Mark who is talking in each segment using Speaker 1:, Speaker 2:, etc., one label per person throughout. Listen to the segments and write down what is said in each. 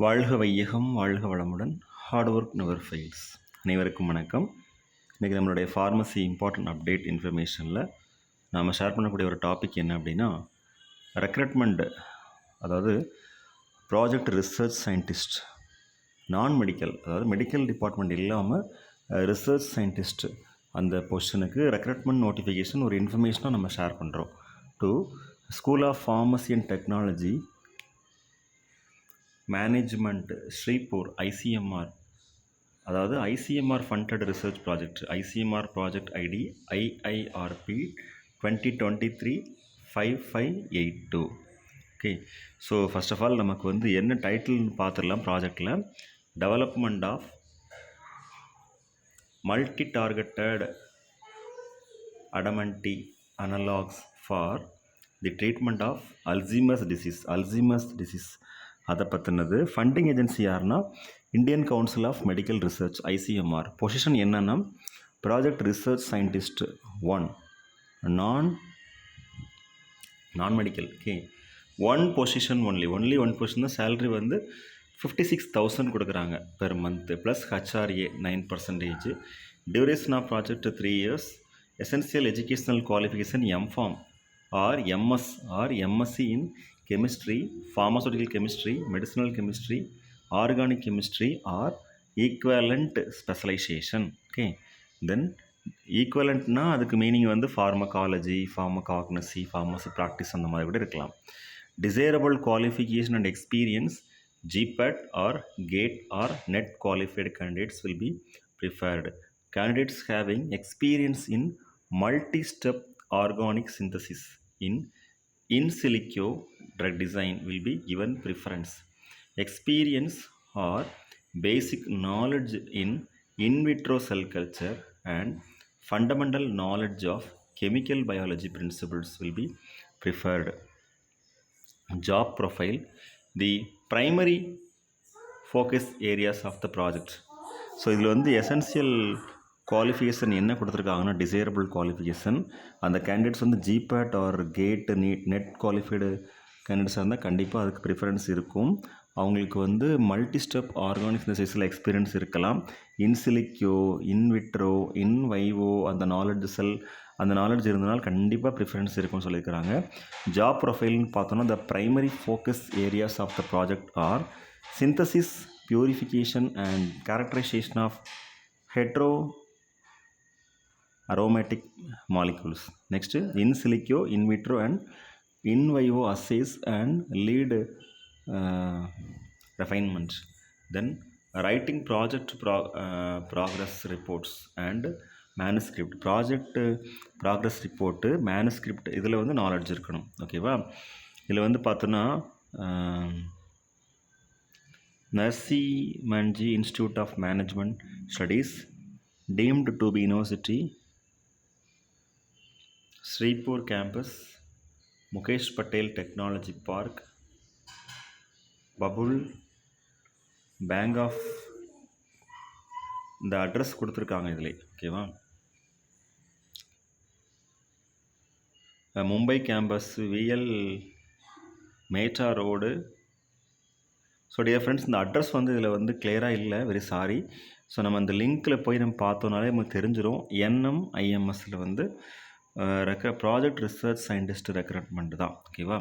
Speaker 1: வாழ்க வையகம் வாழ்க வளமுடன் ஹார்ட் ஒர்க் நெவர் ஃபெயில்ஸ். அனைவருக்கும் வணக்கம். இன்றைக்கி நம்மளுடைய ஃபார்மசி இம்பார்ட்டன்ட் அப்டேட் இன்ஃபர்மேஷனில் நாம் ஷேர் பண்ணக்கூடிய ஒரு டாபிக் என்ன அப்படின்னா, ரெக்ரூட்மெண்ட், அதாவது project research scientist, non medical, அதாவது மெடிக்கல் டிபார்ட்மெண்ட் இல்லாமல் ரிசர்ச் சயின்டிஸ்ட் அந்த பொசிஷனுக்கு ரெக்ரூட்மெண்ட் நோட்டிஃபிகேஷன் ஒரு இன்ஃபர்மேஷனாக நம்ம ஷேர் பண்ணுறோம். To school of pharmacy and technology management Shirpur ICMR, அதாவது ICMR funded research project, ICMR project ID IIRP 2023-5582. Okay, so first of all நமக்கு வந்து என்ன டைட்டில்னு பார்த்துடலாம். ப்ராஜெக்டில் development of multi targeted adamantane analogs for the treatment of Alzheimer's disease அதை பற்றினது. Funding agency யாருன்னா Indian council of medical research ICMR. Position என்னென்னா project research scientist 1, non medical. Okay, one position only one position தான். Salary வந்து 56,000 கொடுக்குறாங்க per month, plus HRA 9%. Duration of project 3 years. Essential educational qualification MPharm or MS or MSc in chemistry, pharmaceutical chemistry, medicinal chemistry, organic chemistry or equivalent specialization. Okay, then ஈக்குவலண்ட்னா அதுக்கு meaning வந்து pharmacology, pharmacognosy, pharmacy practice அந்த மாதிரி கூட இருக்கலாம். Desirable qualification and experience GPAT or GATE or NET qualified candidates will be preferred. Candidates having experience in multi-step organic synthesis in silico drug design will be given preference. Experience or basic knowledge in vitro cell culture and fundamental knowledge of chemical biology principles will be preferred. Job profile. The primary focus areas of the project. So இதில் வந்து essential qualification என்ன கொடுத்துருக்காங்கன்னா desirable qualification. அந்த candidates வந்து GPAT or GATE NET qualified கேண்டிடேட்ஸாக இருந்தால் கண்டிப்பாக அதுக்கு ப்ரிஃபரன்ஸ் இருக்கும். அவங்களுக்கு வந்து மல்டி ஸ்டெப் ஆர்கானிக் சிந்தசிஸில் எக்ஸ்பீரியன்ஸ் இருக்கலாம். இன்சிலிக்யோ, இன்விட்ரோ, இன்வைவோ அந்த நாலேஜ் இருந்தனால் கண்டிப்பாக ப்ரிஃபரன்ஸ் இருக்கும்னு சொல்லியிருக்கிறாங்க. ஜாப் ப்ரொஃபைல்னு பார்த்தோன்னா the primary focus areas of the project are synthesis, purification and characterization of heteroaromatic molecules. Next, in silico, in vitro and in vivo assays and lead refinement. Then writing project progress reports and manuscript. Project progress report, manuscript இதில் வந்து knowledge இருக்கணும். ஓகேவா, இதில் வந்து பார்த்தோன்னா Nursi Manji Institute of Management Studies deemed to be University, Sripur Campus, Mukesh Patel Technology Park, Babul, Bank of இந்த address கொடுத்துருக்காங்க இதில். ஓகேவா, மும்பை கேம்பஸ், VL மேட்டா ரோடு. ஸோ டியர் ஃப்ரெண்ட்ஸ், இந்த அட்ரஸ் வந்து இதில் வந்து கிளியராக இல்லை, வெரி சாரி. ஸோ நம்ம அந்த லிங்க்கில் போய் நம்ம பார்த்தோன்னாலே நமக்கு தெரிஞ்சிடும். NMIMSயில் வந்து ப்ராஜெக்ட் ரிசர்ச் சயின்டிஸ்ட் ரெக்ரூட்மெண்ட் தான். ஓகேவா,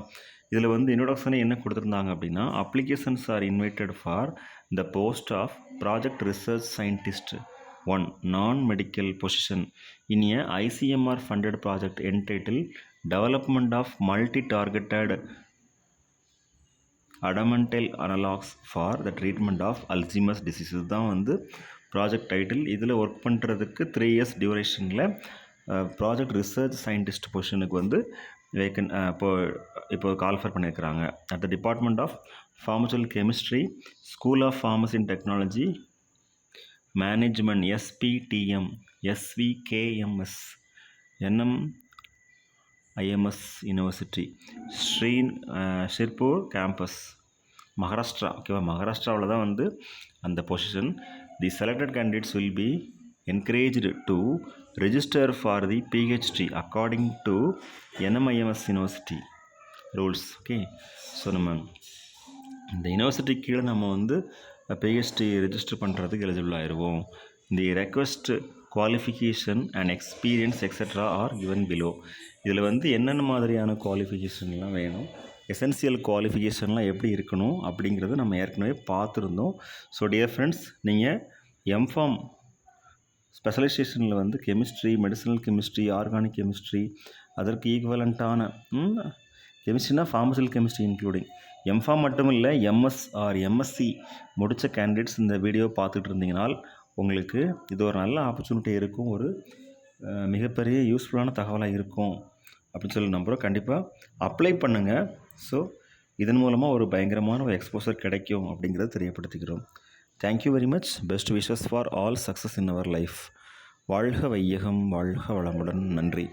Speaker 1: இதில் வந்து இன்ட்ரோடக்ஷனே என்ன கொடுத்துருந்தாங்க அப்படின்னா, applications are invited for the post of project research scientist 1, non medical position in a ICMR funded project entitled development of multi targeted adamantane analogs for the treatment of Alzheimer's diseases தான் வந்து project title. இதில் work பண்ணுறதுக்கு 3 years டியூரேஷனில் project research scientist பொசிஷனுக்கு வந்து இப்போ call for பண்ணியிருக்கிறாங்க. At the department of pharmaceutical chemistry, school of pharmacy and technology management SPTM, SVKMS, NMIMS university, ஷிர்பூர் campus, Maharashtra. ஓகேவா, மகாராஷ்டிராவில் தான் வந்து அந்த position. The selected candidates will B encouraged to register for the PhD according to NMIMS university rules. Okay, so நம்ம இந்த university கீழே நம்ம வந்து பிஹெச்டி ரெஜிஸ்டர் பண்ணுறதுக்கு எலிஜிபிள் ஆயிடுவோம். The request qualification and experience etcetera are given below. இதில் வந்து என்னென்ன மாதிரியான குவாலிஃபிகேஷன்லாம் வேணும், எசென்சியல் குவாலிஃபிகேஷன்லாம் எப்படி இருக்கணும் அப்படிங்கிறது நம்ம ஏற்கனவே பார்த்துருந்தோம். ஸோ டியர் ஃப்ரெண்ட்ஸ், நீங்கள் எம்ஃபார்ம் ஸ்பெஷலைசேஷனில் வந்து chemistry, medicinal chemistry, organic chemistry, அதற்கு ஈக்குவலண்ட்டான கெமிஸ்ட்ரினா ஃபார்மசிக்கல் கெமிஸ்ட்ரி இன்க்ளூடிங் எம்ஃபார்ம் மட்டும் இல்லை, எம்எஸ் ஆர் எம்எஸ்சி முடித்த கேண்டிடேட்ஸ் இந்த வீடியோ பார்த்துட்டு இருந்தீங்கனால் உங்களுக்கு இது ஒரு நல்ல ஆப்பர்ச்சுனிட்டி இருக்கும், ஒரு மிகப்பெரிய யூஸ்ஃபுல்லான தகவலாக இருக்கும் அப்படின்னு சொல்லி நம்புகிறோம். கண்டிப்பாக அப்ளை பண்ணுங்கள். ஸோ இதன் மூலமாக ஒரு பயங்கரமான ஒரு எக்ஸ்போசர் கிடைக்கும் அப்படிங்கிறத தெரியப்படுத்திக்கிறோம். Thank you very much. Best wishes for all success in our life. வாழ்க வையகம், வாழ்க வளமுடன். நன்றி.